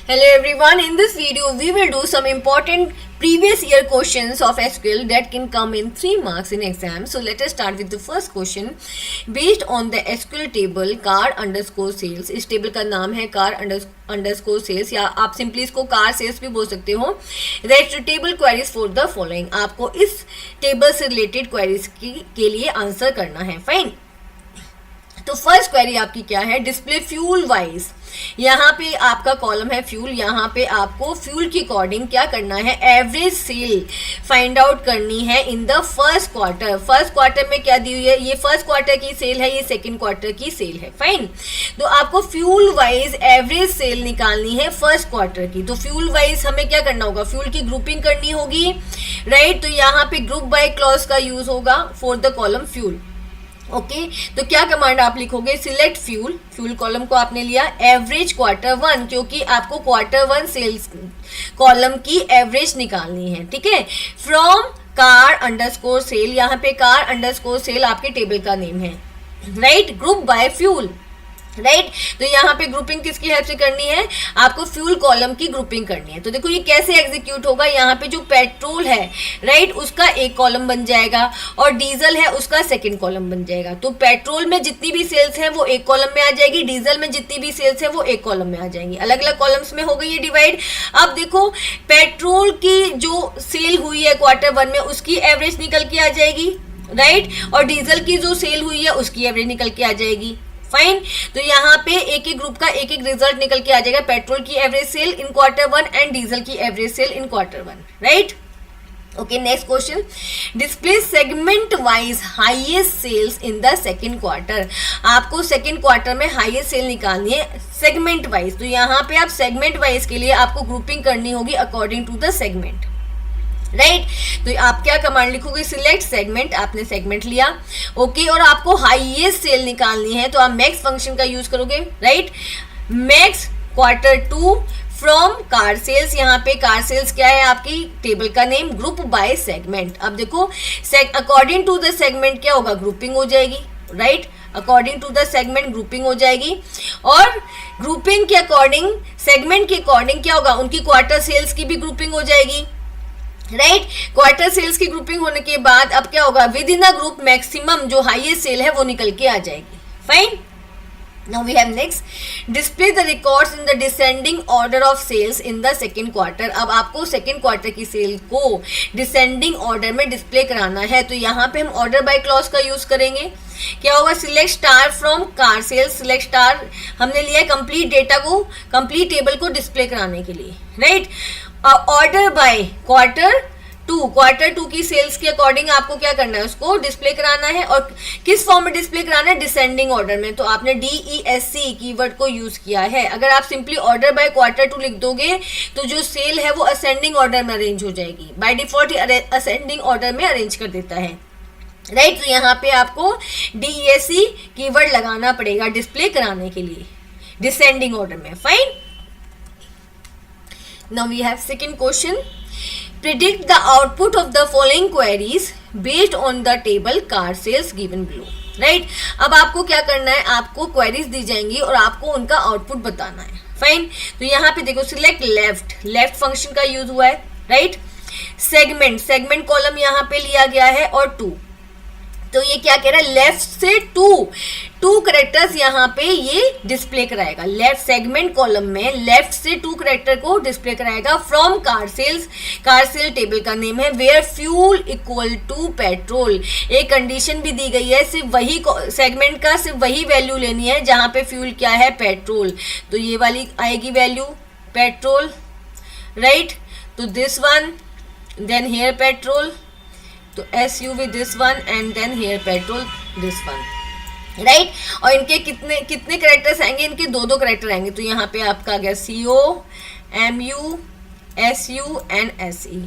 Hello everyone, in this video we will do some important previous year questions of SQL that can come in 3 marks in exam. So let us start with the first question. Based on the SQL table car underscore sales, इस table का नाम है car underscore sales या आप simply इसको car sales भी बोल सकते हो. Write suitable queries for the following. आपको इस टेबल से रिलेटेड क्वेरीज के लिए आंसर करना है. फाइन. तो फर्स्ट क्वेरी आपकी क्या है? Display fuel wise. यहाँ पे आपका कॉलम है फ्यूल. यहाँ पे आपको फ्यूल की अकॉर्डिंग क्या करना है? एवरेज सेल फाइंड आउट करनी है in the first quarter. First quarter में क्या दी हुई है? ये फर्स्ट क्वार्टर की सेल है, ये सेकंड क्वार्टर की सेल है. फाइन. तो आपको फ्यूल वाइज एवरेज सेल निकालनी है फर्स्ट क्वार्टर की. तो फ्यूल वाइज हमें क्या करना होगा? फ्यूल की ग्रुपिंग करनी होगी. राइट. तो यहाँ पे ग्रुप बाय क्लॉज का यूज होगा for the column fuel. Okay. तो क्या कमांड आप लिखोगे? Select fuel. फ्यूल कॉलम को आपने लिया. एवरेज क्वार्टर वन, क्योंकि आपको क्वार्टर वन सेल्स कॉलम की एवरेज निकालनी है. ठीक है. From car underscore sale. यहाँ पे कार अंडरस्कोर सेल आपके टेबल का नेम है. Right. Group by fuel. Right. तो यहाँ पे ग्रुपिंग किसकी हेल्प से करनी है? आपको फ्यूल कॉलम की ग्रुपिंग करनी है. तो देखो ये कैसे एग्जीक्यूट होगा. यहाँ पे जो पेट्रोल है राइट उसका एक कॉलम बन जाएगा और डीजल है उसका सेकंड कॉलम बन जाएगा. तो पेट्रोल में जितनी भी सेल्स हैं वो एक कॉलम में आ जाएगी, डीजल में जितनी भी सेल्स है वो एक कॉलम में आ जाएंगी. अलग अलग कॉलम्स में हो गई है डिवाइड. अब देखो पेट्रोल की जो सेल हुई है क्वार्टर वन में उसकी एवरेज निकल के आ जाएगी. राइट. और डीजल की जो सेल हुई है उसकी एवरेज निकल के आ जाएगी. फाइन. तो यहाँ पे एक एक ग्रुप का एक एक रिजल्ट निकल के आ जाएगा. पेट्रोल की average sale in quarter one and diesel की average sale in quarter one. Right. Okay. Next question. Display segment wise highest sales in the second quarter. आपको सेकंड क्वार्टर में हाईएस्ट सेल निकालनी है सेगमेंट वाइज. तो यहाँ पे आप segment wise के लिए आपको ग्रुपिंग करनी होगी according to the segment. Right. तो आप क्या कमांड लिखोगे? Select segment. आपने सेगमेंट लिया. ओके. और आपको हाईएस्ट सेल निकालनी है तो आप मैक्स फंक्शन का यूज करोगे. Right. Max quarter two from car sales. यहाँ पे कार सेल्स क्या है? आपकी टेबल का नेम. Group by segment. अब देखो अकॉर्डिंग टू द सेगमेंट क्या होगा? ग्रुपिंग हो जाएगी. Right. According to the segment grouping हो जाएगी. और ग्रुपिंग के अकॉर्डिंग सेगमेंट के अकॉर्डिंग क्या होगा? उनकी क्वार्टर सेल्स की भी ग्रुपिंग हो जाएगी. राइट. क्वार्टर सेल्स की ग्रुपिंग होने के बाद अब क्या होगा? Within a group maximum जो हाईएस्ट सेल है वो निकल के आ जाएगी. Fine. Now we have next. Display the records in the descending order of sales in the second quarter. अब आपको सेकंड क्वार्टर की सेल को डिसेंडिंग ऑर्डर में डिस्प्ले कराना है. तो यहाँ पे हम ऑर्डर बाय क्लॉज का यूज करेंगे. क्या होगा? Select star from car sales. Select star हमने लिया है कंप्लीट डेटा को, कंप्लीट टेबल को डिस्प्ले कराने के लिए. Right. Order by quarter two की सेल्स के अकॉर्डिंग आपको क्या करना है? उसको डिस्प्ले कराना है. और किस फॉर्म में डिस्प्ले कराना है? डिसेंडिंग ऑर्डर में. तो आपने DESC कीवर्ड को यूज किया है. अगर आप simply order by quarter two लिख दोगे तो जो सेल है वो असेंडिंग ऑर्डर में अरेंज हो जाएगी. बाय डिफॉल्ट असेंडिंग ऑर्डर में अरेंज कर देता है. राइट. तो यहाँ पे आपको DESC कीवर्ड लगाना पड़ेगा डिस्प्ले कराने के लिए डिसेंडिंग ऑर्डर में. Fine. Now we have second question. Predict the output of the following queries based on the table car sales given below. Right? अब आपको क्या करना है? आपको क्वेरीज दी जाएंगी और आपको उनका आउटपुट बताना है. फाइन. तो यहाँ पे देखो सिलेक्ट लेफ्ट फंक्शन का यूज हुआ है. राइट. सेगमेंट कॉलम यहाँ पे लिया गया है और टू. तो ये क्या कह रहा है? लेफ्ट से टू करेक्टर्स यहाँ पे ये डिस्प्ले कराएगा. लेफ्ट सेगमेंट कॉलम में लेफ्ट से 2 करेक्टर को डिस्प्ले कराएगा from car sales. Car sale table का नेम है. Where fuel equal to petrol. एक कंडीशन भी दी गई है. सिर्फ वही सेगमेंट का सिर्फ वही वैल्यू लेनी है जहाँ पे फ्यूल क्या है? पेट्रोल. तो ये वाली आएगी वैल्यू पेट्रोल. राइट. तो this one then here petrol. तो SU with this one and then here petrol this one. Right. और इनके कितने करेक्टर्स आएंगे? इनके दो करेक्टर आएंगे. तो यहाँ पे आपका आ गया CO, MU, SU and SE.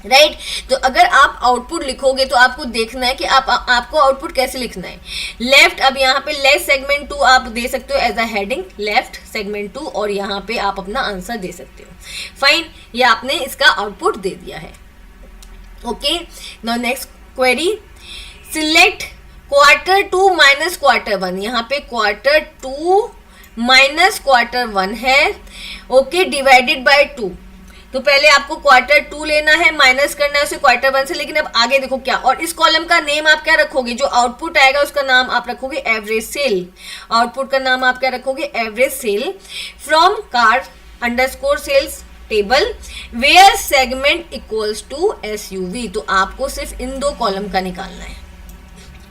Right. तो अगर आप आउटपुट लिखोगे तो आपको देखना है कि आपको आउटपुट कैसे लिखना है. लेफ्ट. अब यहाँ पे लेफ्ट सेगमेंट 2 आप दे सकते हो as a heading. Left segment 2 और यहाँ पे आप अपना आंसर दे सकते हो. फाइन. ये आपने इसका आउटपुट दे दिया है. Okay. Now next query. Select quarter two minus quarter one. यहाँ पे क्वार्टर टू माइनस क्वार्टर 1 है, ओके, डिवाइडेड बाय 2। तो पहले आपको क्वार्टर 2 लेना है, माइनस करना है उसे क्वार्टर 1 से, लेकिन अब आगे देखो क्या, और इस कॉलम का नेम आप क्या रखोगे, जो आउटपुट आएगा उसका नाम आप रखोगे एवरेज सेल। आउटपुट का नाम आप क्या रखोगे, average sale from car underscore sales table where segment equals to SUV। तो आपको सिर्फ इन दो कॉलम का निकालना है,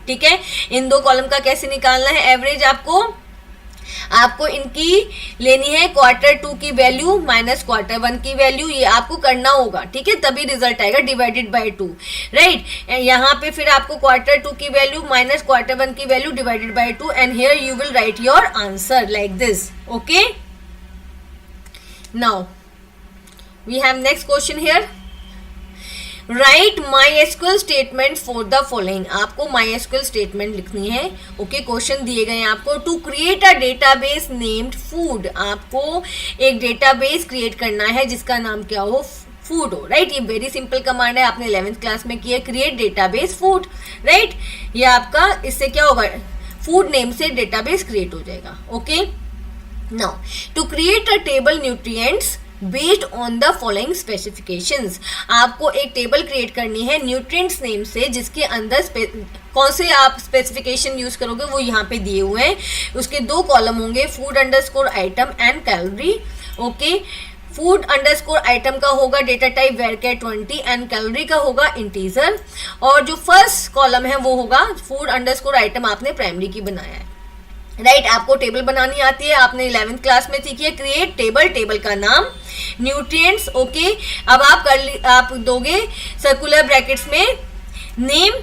ठीक है। इन दो कॉलम का कैसे निकालना है एवरेज, आपको इनकी लेनी है क्वार्टर 2 की वैल्यू माइनस क्वार्टर 1 की वैल्यू, ये आपको करना होगा, ठीक है, तभी रिजल्ट आएगा, डिवाइडेड बाय 2, राइट। यहाँ पे फिर आपको क्वार्टर 2 की वैल्यू माइनस क्वार्टर 1 की value divided by 2, and here you will write your answer like this, okay. Now we have next question here, write MySQL statement for the following. आपको MySQL statement लिखनी है, okay. Question दिए गए हैं आपको, to create a database named food. आपको एक database create करना है जिसका नाम क्या हो, फूड हो, राइट। ये वेरी सिंपल कमांड है, आपने 11th क्लास में किया, क्रिएट डेटाबेस फूड, राइट। ये आपका इससे क्या होगा, फूड नेम से डेटाबेस क्रिएट हो जाएगा, okay. Now to create a table nutrients based on the following specifications. आपको एक टेबल क्रिएट करनी है न्यूट्रिएंट्स नेम से, जिसके अंदर कौन से आप स्पेसिफिकेशन यूज करोगे वो यहाँ पे दिए हुए हैं। उसके दो कॉलम होंगे, food underscore item and calorie, okay. Food underscore item का होगा data type varchar 20 and calorie का होगा इंटीजर, और जो फर्स्ट कॉलम है वो होगा फूड अंडरस्कोर आइटम, आपने प्राइमरी की बनाया है, राइट। आपको टेबल बनानी आती है, आपने 11th क्लास में सीखी है, क्रिएट टेबल, टेबल का नाम न्यूट्रिएंट्स, ओके। अब आप दोगे सर्कुलर ब्रैकेट्स में नेम,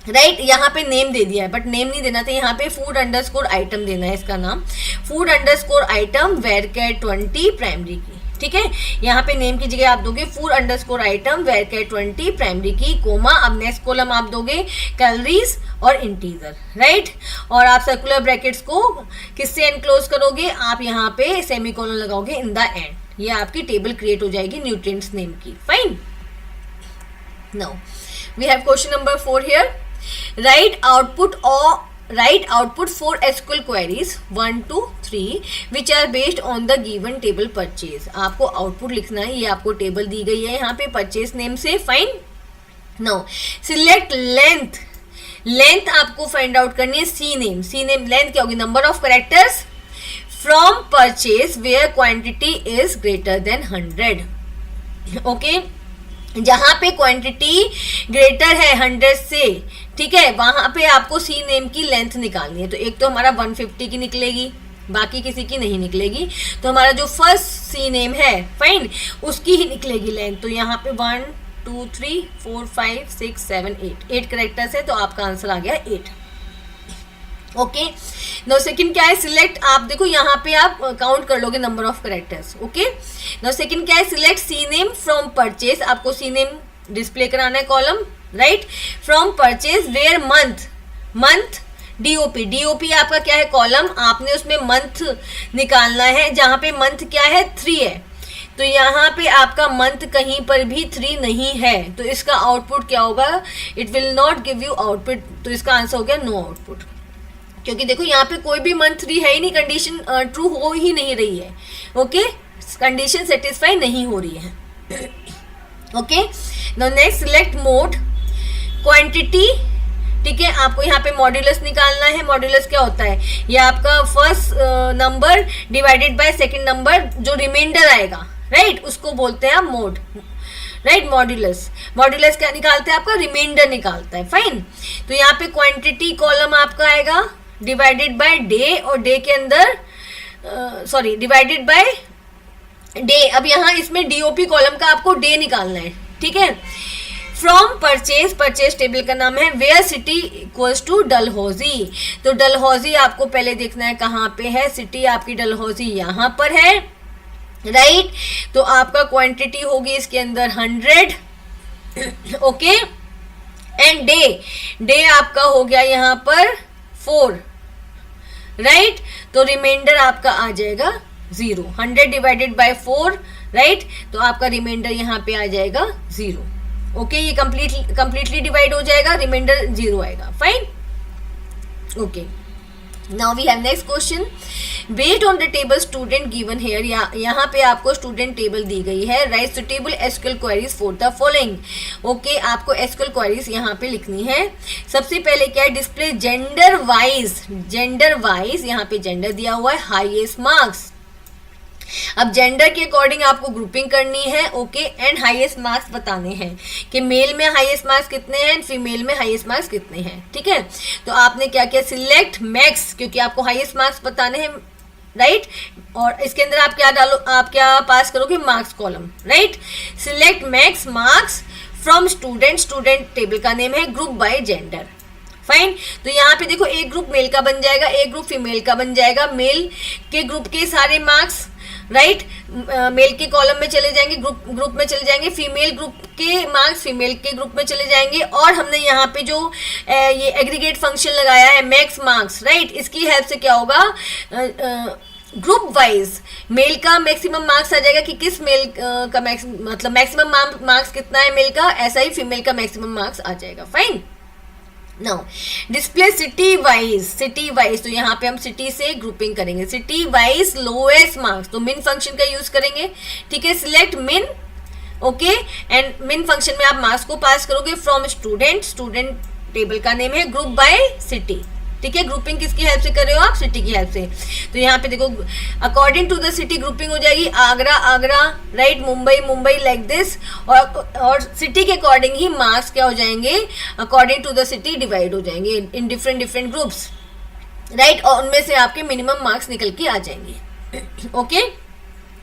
राइट। यहाँ पे नेम दे दिया है, बट नेम नहीं देना था, यहाँ पे फूड अंडरस्कोर आइटम देना है, इसका नाम food underscore item varchar 20 primary की, ठीक है। यहाँ पे नेम की जगह आप दोगे food underscore item varchar 20 primary की, कोमा। अब नेक्स्ट कॉलम आप दोगे कैलोरीज और इंटीजर, राइट। और आप सर्कुलर ब्रैकेट्स को किससे एनक्लोज करोगे, आप यहाँ पे सेमीकोलन लगाओगे इन द एंड। ये आपकी टेबल क्रिएट हो जाएगी न्यूट्रिएंट्स नेम की, fine. Now we have question number 4 here, write output for SQL queries 1 to 3 which are based on the given table purchase। आपको आउटपुट लिखना है, ये आपको टेबल दी गई है यहाँ पे परचेज नेम से, फाइन। नाउ सिलेक्ट लेंथ आपको फाइंड आउट करनी है, सी नेम लेंथ क्या होगी, number of characters from purchase where quantity is greater than 100, okay. जहां पे क्वांटिटी ग्रेटर है 100 से, ठीक है, वहां पे आपको सी नेम की लेंथ निकालनी है। तो एक तो हमारा 150 की निकलेगी, बाकी किसी की नहीं निकलेगी, तो हमारा जो फर्स्ट सी नेम है, फाइन, उसकी ही निकलेगी लेंथ। तो यहाँ पे 1 2 3 4 5 6 7 8 कैरेक्टर्स है, तो आपका आंसर आ गया 8, ओके। नाउ सेकंड क्या है, सिलेक्ट, आप देखो यहाँ पे आप काउंट कर लोगे number of characters, okay. Now second क्या है, select C name from purchase. आपको सी नेम डिस्प्ले कराना है column, right, from purchase where month DOP आपका क्या है, कॉलम, आपने उसमें मंथ निकालना है, जहाँ पे मंथ क्या है 3 है, तो यहाँ पे आपका मंथ कहीं पर भी 3 नहीं है, तो इसका आउटपुट क्या होगा, it will not give you output. तो इसका आंसर हो गया नो आउटपुट, क्योंकि देखो यहाँ पे कोई भी मंथ 3 है ही नहीं, कंडीशन ट्रू हो ही नहीं रही है, ओके, कंडीशन सेटिस्फाई नहीं हो रही है, okay. Now next select mode quantity, ठीक है। आपको यहाँ पे मॉड्यूलस निकालना है। मॉड्यूलस क्या होता है, ये आपका first number divided by second number, जो रिमाइंडर आएगा, राइट, उसको बोलते हैं आप मोड, राइट। मॉड्यूलस क्या निकालते हैं, आपका रिमाइंडर निकालता है, फाइन। तो यहाँ पे क्वांटिटी कॉलम आपका आएगा डिवाइडेड बाय डे, और डे के अंदर डिवाइडेड बाय डे। अब यहाँ इसमें डीओपी कॉलम का आपको डे निकालना है, ठीक है। फ्रॉम परचेज टेबल का नाम है where city equals to Dalhousie. तो डलहौजी आपको पहले देखना है कहाँ पे है, सिटी आपकी डलहौजी यहाँ पर है, राइट। तो आपका क्वांटिटी होगी इसके अंदर 100, ओके। एंड डे आपका हो गया यहाँ पर 4, राइट। तो रिमाइंडर आपका आ जाएगा 0, 100 डिवाइडेड बाय 4, राइट। तो आपका रिमाइंडर यहाँ पे आ जाएगा 0, ओके। ये कंप्लीटली डिवाइड हो जाएगा, रिमाइंडर 0 आएगा, fine, okay. Now we have next question. Based on the table student given here, यहाँ पे आपको स्टूडेंट टेबल दी गई है. Right suitable SQL queries for the following. Okay, आपको एसक्यूएल क्वेरीज यहाँ पे लिखनी है. सबसे पहले क्या है, डिस्प्ले जेंडर वाइज यहाँ पे जेंडर दिया हुआ है, हाईएस्ट मार्क्स. अब जेंडर के अकॉर्डिंग आपको ग्रुपिंग करनी है. ओके, एंड हाईएस्ट मार्क्स बताने हैं कि मेल में हाईएस्ट मार्क्स कितने हैं, फीमेल में हाईएस्ट मार्क्स कितने हैं. ठीक है, तो आपने क्या किया, सिलेक्ट मैक्स, क्योंकि आपको हाईएस्ट मार्क्स बताने हैं. राइट, और इसके अंदर आप क्या डालो, आप क्या पास करोगे, marks column. Right, select max marks from student table का नेम है ग्रुप बाय जेंडर. फाइन, तो यहाँ पे देखो एक ग्रुप मेल का बन जाएगा, एक ग्रुप फीमेल का बन जाएगा. मेल के ग्रुप के सारे मार्क्स राइट मेल के कॉलम में चले जाएंगे, ग्रुप में चले जाएंगे. फीमेल ग्रुप के मार्क्स फीमेल के ग्रुप में चले जाएंगे. और हमने यहाँ पे जो ये एग्रीगेट फंक्शन लगाया है मैक्स मार्क्स, राइट, इसकी हेल्प से क्या होगा, ग्रुप वाइज मेल का मैक्सिमम मार्क्स आ जाएगा कि किस मेल का मतलब मैक्सिमम मार्क्स कितना है मेल का, ऐसा ही फीमेल का मैक्सिमम मार्क्स आ जाएगा. Fine, now display city wise, तो यहाँ पे हम सिटी से ग्रुपिंग करेंगे. सिटी वाइज लोएस्ट मार्क्स, तो मिन फंक्शन का यूज करेंगे. ठीक है, सिलेक्ट मिन. ओके, एंड मिन फंक्शन में आप मार्क्स को पास करोगे फ्रॉम स्टूडेंट टेबल का नेम है ग्रुप बाय सिटी. ठीक है, ग्रुपिंग किसकी हेल्प से कर रहे हो आप, सिटी की हेल्प से. तो यहाँ पे देखो according to the city grouping हो जाएगी, Agra right, Mumbai like this. और सिटी के अकॉर्डिंग ही मार्क्स क्या हो जाएंगे, according to the city divide हो जाएंगे इन डिफरेंट ग्रुप्स. राइट, और उनमें से आपके मिनिमम मार्क्स निकल के आ जाएंगे. Okay,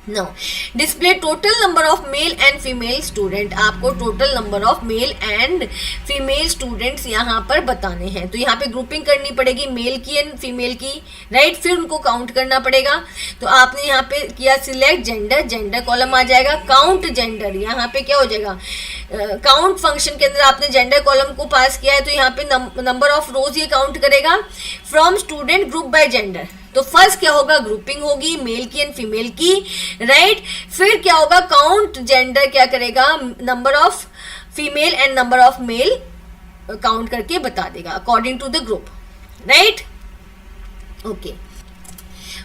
now display total number of male and female student. आपको total number of male and female students यहाँ पर बताने हैं. तो यहाँ पे ग्रुपिंग करनी पड़ेगी मेल की एंड फीमेल की. राइट, फिर उनको काउंट करना पड़ेगा. तो आपने यहाँ पे किया सिलेक्ट जेंडर कॉलम आ जाएगा. काउंट जेंडर, यहाँ पे क्या हो जाएगा, काउंट फंक्शन के अंदर आपने जेंडर कॉलम को पास किया है, तो यहाँ पे नंबर ऑफ रोज ये काउंट करेगा from student group by gender. तो फर्स्ट क्या होगा, ग्रुपिंग होगी मेल की एंड फीमेल की. राइट, फिर क्या होगा, काउंट जेंडर क्या करेगा, number of female and number of male count करके बता देगा according to the group. Right,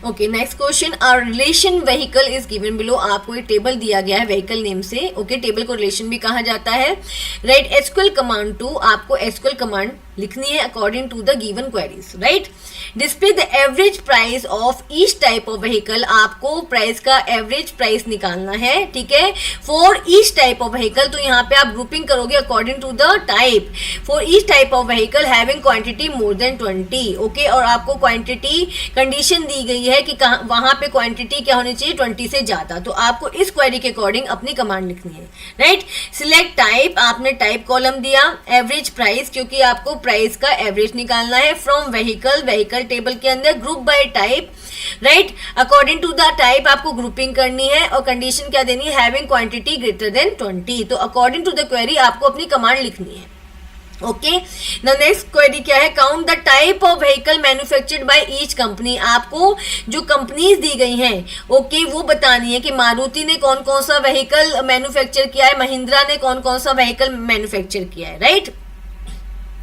okay, next question, our relation vehicle is given below. आपको एक टेबल दिया गया है व्हीकल नेम से. ओके, टेबल को रिलेशन भी कहा जाता है. राइट, एसक्यूएल कमांड 2, आपको एसक्यूएल कमांड लिखनी है according to the given queries. Right, display the average price of each type of vehicle. आपको प्राइस का एवरेज प्राइस निकालना है. ठीक है, for each type of vehicle, तो यहाँ पे आप ग्रुपिंग करोगे according to the type. For each type of vehicle having quantity more than 20. Okay, और आपको क्वांटिटी कंडीशन दी गई है कि वहां पे क्वांटिटी क्या होनी चाहिए, 20 से ज्यादा. तो आपको इस क्वेरी के अकॉर्डिंग अपनी कमांड लिखनी है. राइट, सिलेक्ट टाइप, आपने टाइप कॉलम दिया. एवरेज प्राइस, क्योंकि आपको प्राइस का एवरेज निकालना है. फ्रॉम व्हीकल टेबल के अंदर group by type. Right, according to the type आपको ग्रुपिंग करनी है. और कंडीशन क्या देनी है, हैविंग क्वांटिटी ग्रेटर देन 20. तो अकॉर्डिंग टू द क्वेरी आपको अपनी कमांड लिखनी है. ओके, नेक्स्ट क्वेरी क्या है, count the type of vehicle manufactured by each company. आपको जो कंपनीज दी गई हैं, ओके, वो बतानी है कि मारुति ने कौन कौन सा व्हीकल मैन्युफैक्चर किया है, महिंद्रा ने कौन कौन सा व्हीकल मैन्युफैक्चर किया है. राइट,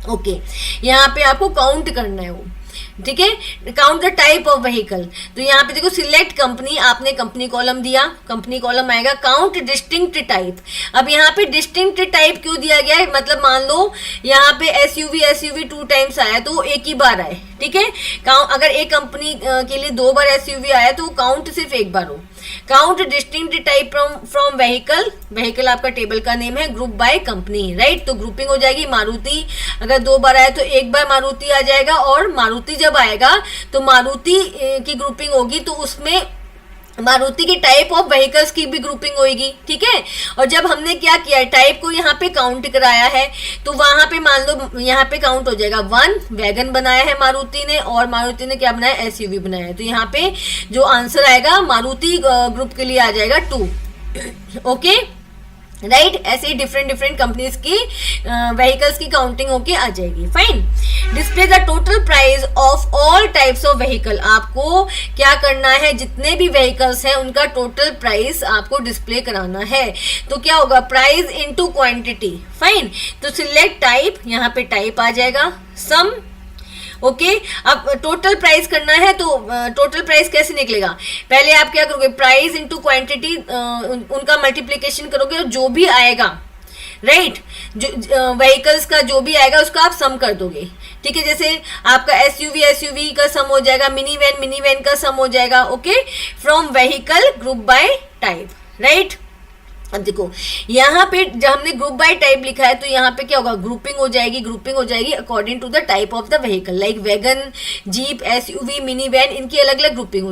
ओके, यहाँ पे आपको काउंट करना है वो. ठीक है, count the type of vehicle. तो यहाँ पे देखो सिलेक्ट कंपनी, आपने कंपनी कॉलम दिया, कंपनी कॉलम आएगा. Count distinct type. अब यहाँ पे डिस्टिंक्ट टाइप क्यों दिया गया है, मतलब मान लो यहाँ पे एसयूवी 2 टाइम्स आया तो एक ही बार आए. ठीक है, अगर एक कंपनी के लिए 2 बार एसयूवी आया तो काउंट सिर्फ एक बार हो. Count distinct type from vehicle आपका टेबल का नेम है ग्रुप बाय कंपनी. राइट, तो ग्रुपिंग हो जाएगी. मारुति अगर 2 बार आया तो एक बार मारुति आ जाएगा. और मारुति जब आएगा तो मारुति की ग्रुपिंग होगी, तो उसमें मारुति के टाइप ऑफ व्हीकल्स की भी ग्रुपिंग होगी. ठीक है, और जब हमने क्या किया है, टाइप को यहाँ पे काउंट कराया है, तो वहां पे मान लो यहाँ पे काउंट हो जाएगा 1. वैगन बनाया है मारुति ने, और मारुति ने क्या बनाया, एसयूवी बनाया है. तो यहाँ पे जो आंसर आएगा मारुति ग्रुप के लिए आ जाएगा 2. ओके, राइट, ऐसे ही डिफरेंट कंपनीज की व्हीकल्स की काउंटिंग होके आ जाएगी. Fine, display the total price of all types of vehicle. आपको क्या करना है, जितने भी व्हीकल्स हैं उनका टोटल प्राइस आपको डिस्प्ले कराना है. तो क्या होगा, प्राइस इनटू क्वांटिटी. फाइन, तो सिलेक्ट टाइप, यहाँ पे टाइप आ जाएगा. सम. ओके, अब टोटल प्राइस करना है तो टोटल प्राइस कैसे निकलेगा, पहले आप क्या करोगे, प्राइस इंटू क्वांटिटी उनका मल्टीप्लीकेशन करोगे और जो भी आएगा, राइट, जो व्हीकल्स का जो भी आएगा उसका आप सम कर दोगे, ठीक है। जैसे आपका एसयूवी का सम हो जाएगा, मिनी वैन का सम हो जाएगा, okay, from vehicle group by type, right. अब देखो यहाँ पे जब हमने ग्रुप बाय टाइप लिखा है तो यहाँ पे क्या होगा, ग्रुपिंग हो जाएगी according to the type of the vehicle, like wagon, jeep, SUV, mini van, इनकी अलग अलग ग्रुपिंग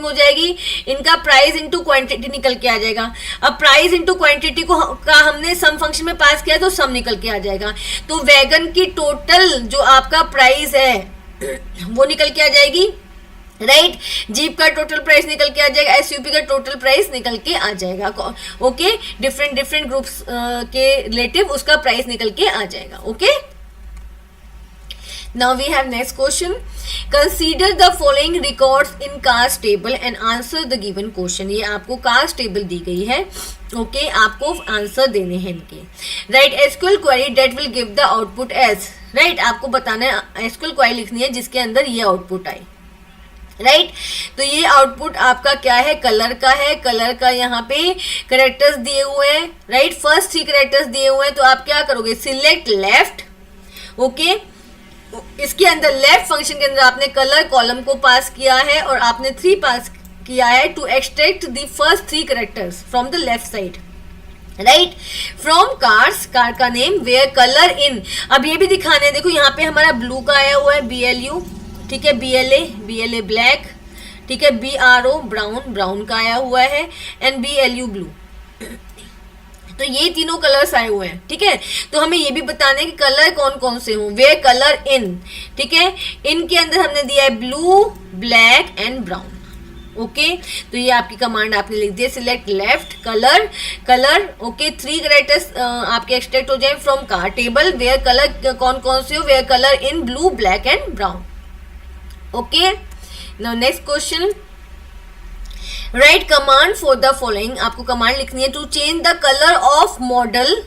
हो जाएगी, इनका प्राइस इंटू क्वांटिटी निकल के आ जाएगा। अब प्राइस इंटू क्वांटिटी का हमने सम फंक्शन में पास किया तो सम निकल के आ जाएगा, तो वैगन की टोटल जो आपका प्राइस है वो निकल के आ जाएगी, राइट, जीप का टोटल प्राइस निकल के आ जाएगा, एसयूवी का टोटल प्राइस निकल के आ जाएगा, ओके, डिफरेंट ग्रुप्स के रिलेटिव उसका प्राइस निकल के आ जाएगा, okay. Now we have next question, consider the following records in cost table and answer the given question. ये आपको कास्ट टेबल दी गई है, ओके, आपको आंसर देने हैं इनके, right. SQL query that will give the output as, right, आपको बताना है एसक्यूएल क्वेरी लिखनी है जिसके अंदर ये आउटपुट आए, राइट। तो ये आउटपुट आपका क्या है, कलर का है, कलर का यहाँ पे करेक्टर्स दिए हुए हैं, राइट, फर्स्ट 3 करेक्टर्स दिए हुए हैं, तो आप क्या करोगे, सिलेक्ट लेफ्ट, ओके, इसके अंदर लेफ्ट फंक्शन के अंदर आपने कलर कॉलम को पास किया है और आपने 3 पास किया है to extract the first 3 characters from the left side, right, from cars, car का नेम, वेयर कलर इन, अब ये भी दिखाने हैं, देखो यहाँ पे हमारा ब्लू का आया हुआ है, BLU, ठीक है, BLA ब्लैक, ठीक है, BRO ब्राउन का आया हुआ है, एंड BLU ब्लू, तो ये तीनों कलर्स आए हुए हैं, ठीक है। तो हमें ये भी बताना है कि कलर कौन कौन से हों, वे कलर इन, ठीक है, इनके अंदर हमने दिया है blue, black and brown, okay. तो ये आपकी कमांड आपने लिख दी है, select left colour, okay, 3 characters आपके एक्सट्रैक्ट हो जाए from car table, where colour कौन कौन से हो, where colour in blue, black and brown, okay. Now next question, write command for the following, आपको कमांड लिखनी है to change the colour of model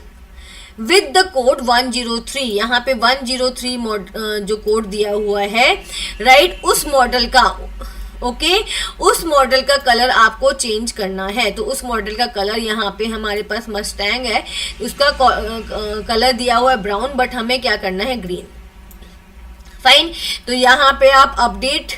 with the code 103, यहाँ पे 103 जो कोड दिया हुआ है, राइट, उस मॉडल का, ओके, उस मॉडल का कलर आपको चेंज करना है। तो उस मॉडल का कलर यहाँ पे हमारे पास मस्टैंग है, उसका कलर दिया हुआ है ब्राउन, बट हमें क्या करना है, ग्रीन, फाइन। तो यहाँ पे आप अपडेट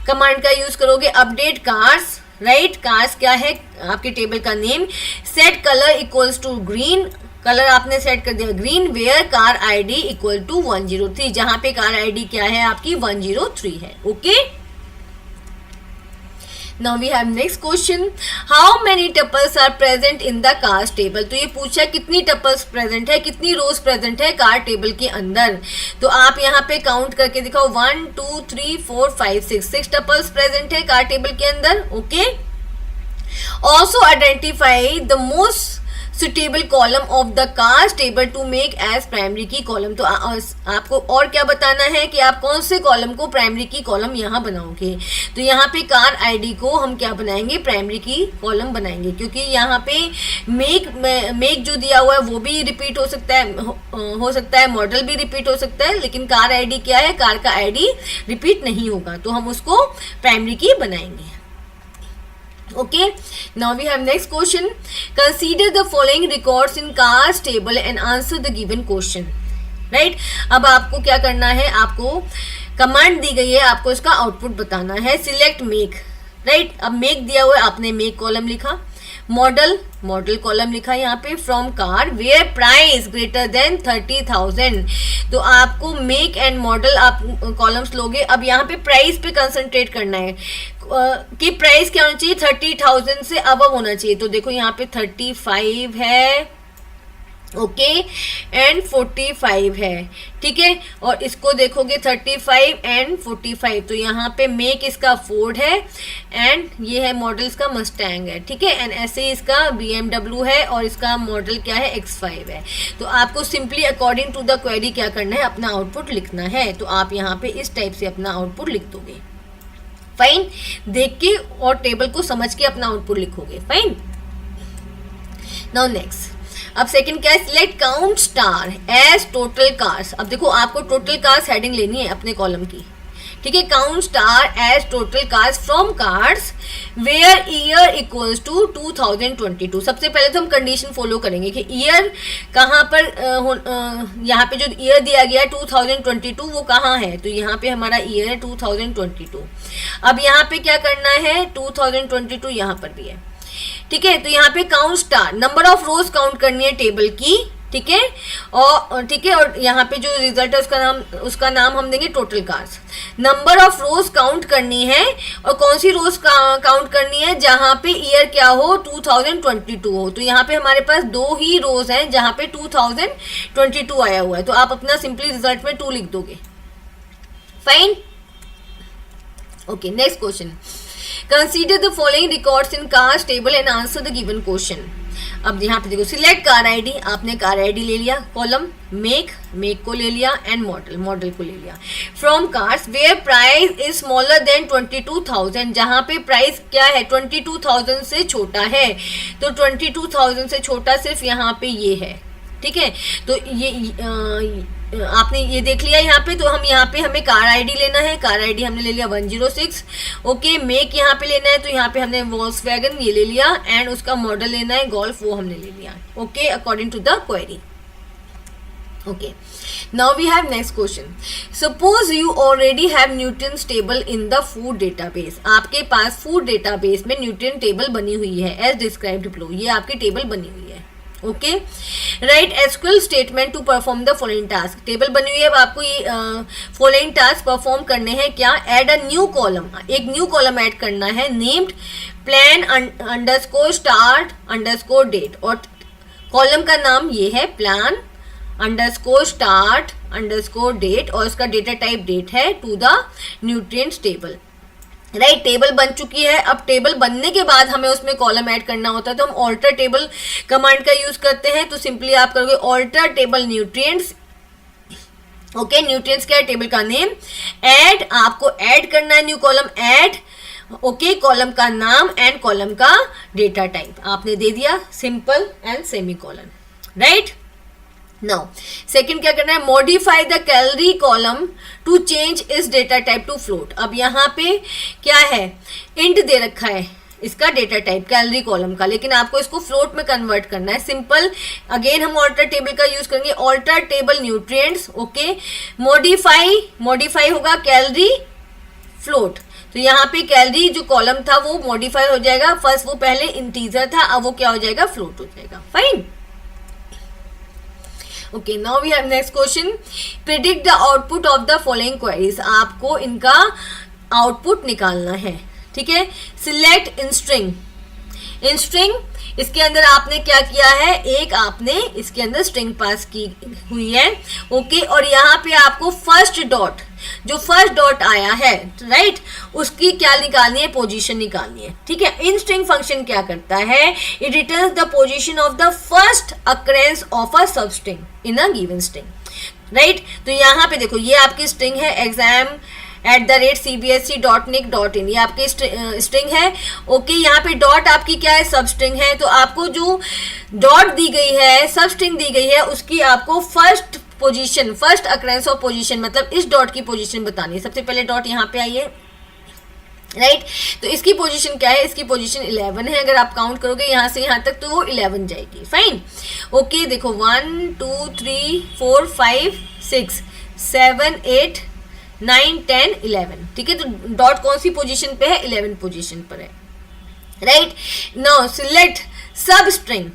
कमांड का यूज करोगे, अपडेट कार्स, राइट, कार्स क्या है, आपके टेबल का name, set colour equals to green, colour आपने सेट कर दिया green, where car ID equal to 103, जहां पे कार आईडी क्या है आपकी 103 है, okay. Now we have next question, how many tuples are present in the cars table। तो ये पूछा कितनी टपल्स प्रेजेंट है, कितनी रोज प्रेजेंट है कार टेबल के अंदर। तो आप यहाँ पे काउंट करके दिखाओ, 1 2 3 4 5 6 टपल्स प्रेजेंट है कार टेबल के अंदर, okay. Also identify the most suitable column of the cars table to make as primary key column. तो आपको और क्या बताना है कि आप कौन से कॉलम को प्राइमरी की कॉलम यहाँ बनाओगे। तो यहाँ पे कार आईडी को हम क्या बनाएंगे, प्राइमरी की कॉलम बनाएंगे, क्योंकि यहाँ पे मेक जो दिया हुआ है वो भी रिपीट हो सकता है, मॉडल भी रिपीट हो सकता है, लेकिन कार आईडी क्या है, कार का आईडी रिपीट नहीं होगा, तो हम उसको प्राइमरी की बनाएंगे, okay। Now we have next question, consider the following records in cars table and answer the given question, right। अब आपको क्या करना है, आपको कमांड दी गई है, आपको इसका आउटपुट बताना है, सिलेक्ट मेक, राइट। अब मेक दिया हुआ है, आपने मेक कॉलम लिखा, मॉडल कॉलम लिखा यहाँ पे, from car where price greater than 30,000। तो आपको मेक एंड मॉडल आप कॉलम्स लोगे। अब यहाँ पे प्राइस पे कंसंट्रेट करना है कि प्राइस क्या होना चाहिए, 30,000 से अबव होना चाहिए। तो देखो यहाँ पे 35 है, ओके, एंड 45 है, ठीक है। और इसको देखोगे 35 एंड 45, तो यहाँ पे मेक इसका फोर्ड है एंड ये है मॉडल इसका मस्टैंग है, ठीक है। एंड ऐसे ही इसका BMW है और इसका मॉडल क्या है, X5 है। तो आपको simply according to the query क्या करना है, अपना आउटपुट लिखना है। तो आप यहाँ पे इस टाइप से अपना आउटपुट लिख दोगे, फाइन। देख के और टेबल को समझ के अपना आउटपुट लिखोगे, फाइन। नाउ नेक्स्ट, अब सेकंड क्या है, select count star as total cars. अब देखो आपको टोटल कार्स हेडिंग लेनी है अपने कॉलम की, ठीक है। Count star as total cars from cars where year equals to 2022। सबसे पहले तो हम कंडीशन फॉलो करेंगे कि ईयर कहाँ पर यहाँ पे जो ईयर दिया गया 2022 वो कहाँ है, तो यहाँ पे हमारा ईयर है 2022। अब यहाँ पे क्या करना है, 2022 यहाँ पर भी है, ठीक है। तो यहाँ पे count star, number of rose count करनी है टेबल की, ठीक है। और यहाँ पे जो रिजल्ट है उसका नाम हम देंगे total cars. Number of rose count करनी है, और कौन सी रोज काउंट करनी है, जहाँ पे ईयर क्या हो 2022 हो। तो यहाँ पे हमारे पास 2 ही रोज हैं जहाँ पे 2022 आया हुआ है, तो आप अपना सिंपली रिजल्ट में 2 लिख दोगे, fine. Okay, next question, consider the following records in cars table and answer the given question. अब यहाँ पे देखो, सिलेक्ट कार आईडी, आपने कार आईडी ले लिया, कॉलम मेक को ले लिया, एंड मॉडल को ले लिया। From cars where price is smaller than 22,000, जहाँ पे प्राइस क्या है 22,000 से छोटा है, तो 22,000 से छोटा सिर्फ यहाँ पे ये है, ठीक है। तो ये आपने ये देख लिया यहाँ पे, तो हम यहाँ पे हमें कार आईडी लेना है, कार आईडी हमने ले लिया 106। ओके, मेक यहाँ पे लेना है, तो यहाँ पे हमने वॉल्क्सवैगन ये ले लिया, एंड उसका मॉडल लेना है गोल्फ, वो हमने ले लिया, okay, according to the query. Okay, now we have next question. Suppose you already have nutrients table in the food database. आपके पास फूड डेटाबेस में न्यूट्रिएंट टेबल बनी हुई है एज डिस्क्राइब्ड बिलो, ये आपकी टेबल बनी हुई है, okay. Write SQL statement to perform the following task, table बनी हुई है, अब आपको ये फॉलोइंग टास्क परफॉर्म करने हैं क्या, ऐड अ न्यू कॉलम, एक न्यू कॉलम ऐड करना है, named plan underscore start underscore date, और कॉलम का नाम ये है plan underscore start underscore date, और उसका डेटा टाइप डेट है, to the nutrients table. Right, table बन चुकी है। अब टेबल बनने के बाद हमें उसमें कॉलम ऐड करना होता है, तो हम ऑल्टर टेबल कमांड का यूज करते हैं। तो सिंपली आप करोगे alter table nutrients, okay, nutrients क्या है, टेबल का नेम, ऐड, आपको ऐड करना है new column, add, okay, column का नाम एंड कॉलम का डेटा टाइप आपने दे दिया, simple and semicolon, right. Now second क्या करना है, modify the calorie column to change इस डेटा टाइप टू फ्लोट। अब यहाँ पे क्या है, इंट दे रखा है इसका डेटा टाइप कैलोरी कॉलम का, लेकिन आपको इसको फ्लोट में कन्वर्ट करना है, सिंपल। अगेन हम ऑल्टर टेबल का यूज करेंगे, alter table nutrients, okay, modify होगा कैलोरी फ्लोट। तो यहाँ पे कैलोरी जो कॉलम था वो मॉडिफाई हो जाएगा, फर्स्ट वो पहले इंटीजर था, अब वो क्या हो जाएगा, फ्लोट हो जाएगा, fine. Okay, now we have next question, predict the output of the following queries. आपको इनका आउटपुट निकालना है, ठीक है। सिलेक्ट इन स्ट्रिंग, इसके अंदर आपने क्या किया है, एक आपने इसके अंदर स्ट्रिंग पास की हुई है, ओके, और यहाँ पे आपको फर्स्ट डॉट, जो फर्स्ट डॉट आया है, राइट, उसकी क्या निकालनी है, पोजीशन निकालनी है, ठीक है। इन स्ट्रिंग फंक्शन क्या करता है, it returns the position of the first occurrence of a सब string in a given string, right. तो यहाँ पे देखो, ये आपकी स्ट्रिंग है exam@cbsc.nic.in, ये आपकी स्ट्रिंग है, ओके। यहाँ पे डॉट आपकी क्या है, सब स्ट्रिंग है, तो आपको जो डॉट दी गई है, सब स्ट्रिंग दी गई है, उसकी आपको first position, first occurrence of position, मतलब इस डॉट की पोजीशन बतानी है। सबसे पहले डॉट यहाँ पे आई है, राइट, तो इसकी पोजीशन क्या है, इसकी पोजीशन 11 है। अगर आप काउंट करोगे यहाँ से यहाँ तक तो वो 11 जाएगी, फाइन, ओके। देखो 1 2 3 4 5 6 7 8 9 10 11, ठीक है। तो डॉट कौन सी पोजीशन पे है, 11 पोजीशन पर है, राइट। नाउ सिलेक्ट सब स्ट्रिंग,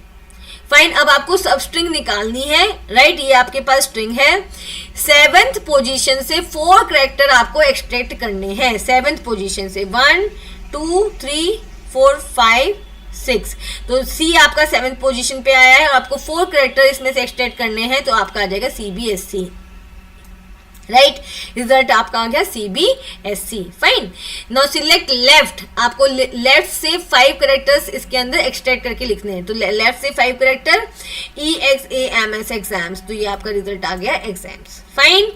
फाइन। अब आपको सब स्ट्रिंग निकालनी है, राइट, ये आपके पास स्ट्रिंग है, 7th पोजीशन से 4 कैरेक्टर आपको एक्सट्रैक्ट करने हैं, 7th पोजीशन से 1 2 3 4 5 6, तो सी आपका 7th पोजीशन पे आया है, और आपको 4 कैरेक्टर इसमें से एक्सट्रैक्ट करने हैं, तो आपका आ जाएगा CBSC, राइट, रिजल्ट आपका आ गया CBSC, fine. Now select left, आपको लेफ्ट से 5 कैरेक्टर्स इसके अंदर एक्सट्रैक्ट करके लिखने हैं, तो लेफ्ट से 5 कैरेक्टर EXAMS एग्जाम्स, तो ये आपका रिजल्ट आ गया exams, fine.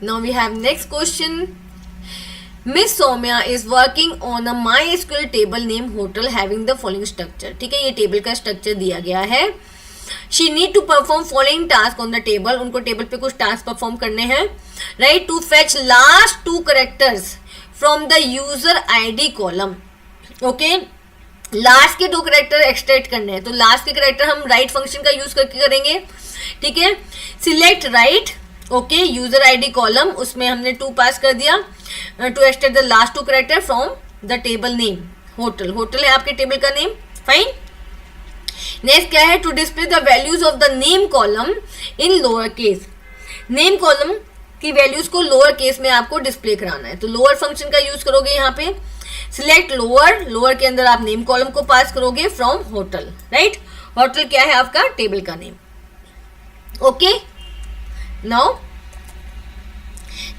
Now we have next question, miss Saumya is working on a MySQL table name hotel having the following structure. ठीक है, ये टेबल का स्ट्रक्चर दिया गया है। She need to perform following task on the table, उनको table पे कुछ टास्क परफॉर्म करने हैं, right, to fetch last 2 characters from the user ID column. Okay, last के 2 कैरेक्टर एक्सट्रैक्ट करने हैं, तो लास्ट के कैरेक्टर हम राइट फंक्शन का यूज करके करेंगे। ठीक है, select right, okay, user ID column, उसमें हमने 2 पास कर दिया, to extract the last 2 character from the table name hotel. Hotel है आपके टेबल का नेम, फाइन। नेक्स्ट क्या है, to display the values of the name column in lower case. Name column की वैल्यूज को लोअर केस में आपको display कराना है, तो लोअर फंक्शन का यूज करोगे यहाँ पे। सिलेक्ट लोअर, लोअर के अंदर आप नेम कॉलम को पास करोगे फ्रॉम होटल, राइट। होटल क्या है आपका टेबल का name. Okay, now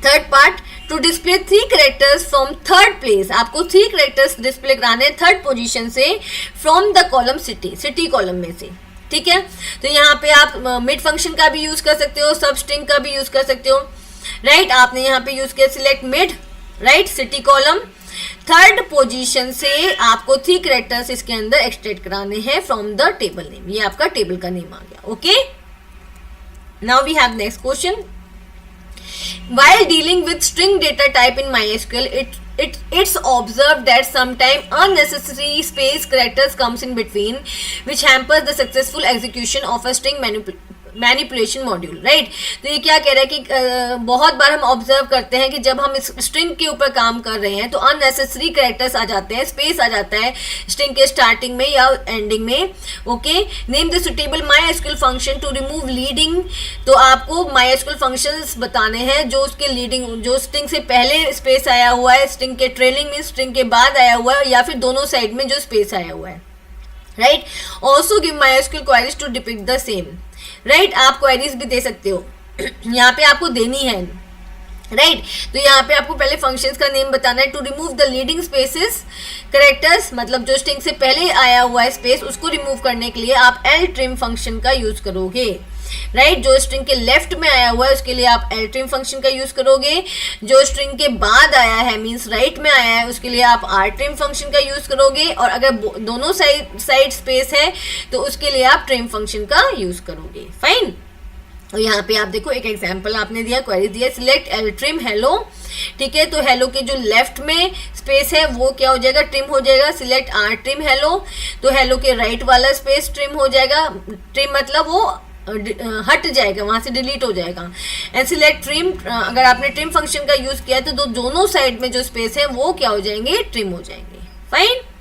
third part, to display 3 characters from third place. आपको 3 कैरेक्टर्स डिस्प्ले कराने थर्ड पोजीशन से from the column city, city column में से। ठीक है, तो यहाँ पे आप मिड फंक्शन का भी यूज कर सकते हो, सब स्ट्रिंग का भी यूज कर सकते हो, राइट। आपने यहाँ पे यूज किया select mid, right, city column. Third position से आपको 3 कैरेक्टर्स इसके अंदर एक्सट्रैक्ट कराने हैं फ्रॉम द टेबल नेम। ये आपका टेबल का नेम आ गया। Okay, now we have next question. While dealing with string data type in MySQL, it's observed that sometimes unnecessary space characters comes in between, which hampers the successful execution of a string manipulation module, right. तो ये क्या कह रहा है कि बहुत बार हम observe करते हैं कि जब हम इस स्ट्रिंग के ऊपर काम कर रहे हैं तो अननेसेसरी कैरेक्टर्स आ जाते हैं, स्पेस आ जाता है स्ट्रिंग के स्टार्टिंग में या एंडिंग में। Okay, name the suitable MySQL function to remove leading. तो आपको MySQL फंक्शंस बताने हैं जो उसके लीडिंग, जो स्ट्रिंग से पहले स्पेस आया हुआ है, स्ट्रिंग के ट्रेलिंग में, स्ट्रिंग के बाद आया हुआ है, या फिर दोनों साइड में जो स्पेस आया हुआ है, right. Also give MySQL queries to depict the same, right. आप क्वेरीज भी दे सकते हो, यहाँ पे आपको देनी है, राइट। तो यहाँ पे आपको पहले फंक्शंस का नेम बताना है। To remove the leading spaces characters, मतलब जो स्ट्रिंग से पहले आया हुआ है स्पेस, उसको रिमूव करने के लिए आप ltrim फंक्शन का यूज करोगे, राइट। जो स्ट्रिंग के लेफ्ट में आया हुआ है उसके लिए आप ltrim फंक्शन का यूज करोगे। जो स्ट्रिंग के बाद आया है, मींस राइट में आया है, उसके लिए आप rtrim फंक्शन का यूज करोगे। और अगर दोनों साइड स्पेस है तो उसके लिए आप trim फंक्शन का यूज करोगे, फाइन। और यहाँ पे आप देखो एक एग्जांपल आपने दिया, क्वेरी दिया, सिलेक्ट ltrim हेलो। ठीक है, तो हेलो के जो लेफ्ट में स्पेस है वो क्या हो जाएगा, ट्रिम हो जाएगा। सिलेक्ट rtrim हेलो, तो हेलो के राइट वाला स्पेस ट्रिम हो जाएगा। ट्रिम मतलब वो हट जाएगा, वहां से डिलीट हो जाएगा। एंड सिलेक्ट ट्रिम, अगर आपने ट्रिम फंक्शन का यूज किया तो दोनों साइड में जो स्पेस है वो क्या हो जाएंगे, ट्रिम हो जाएंगे, फाइन।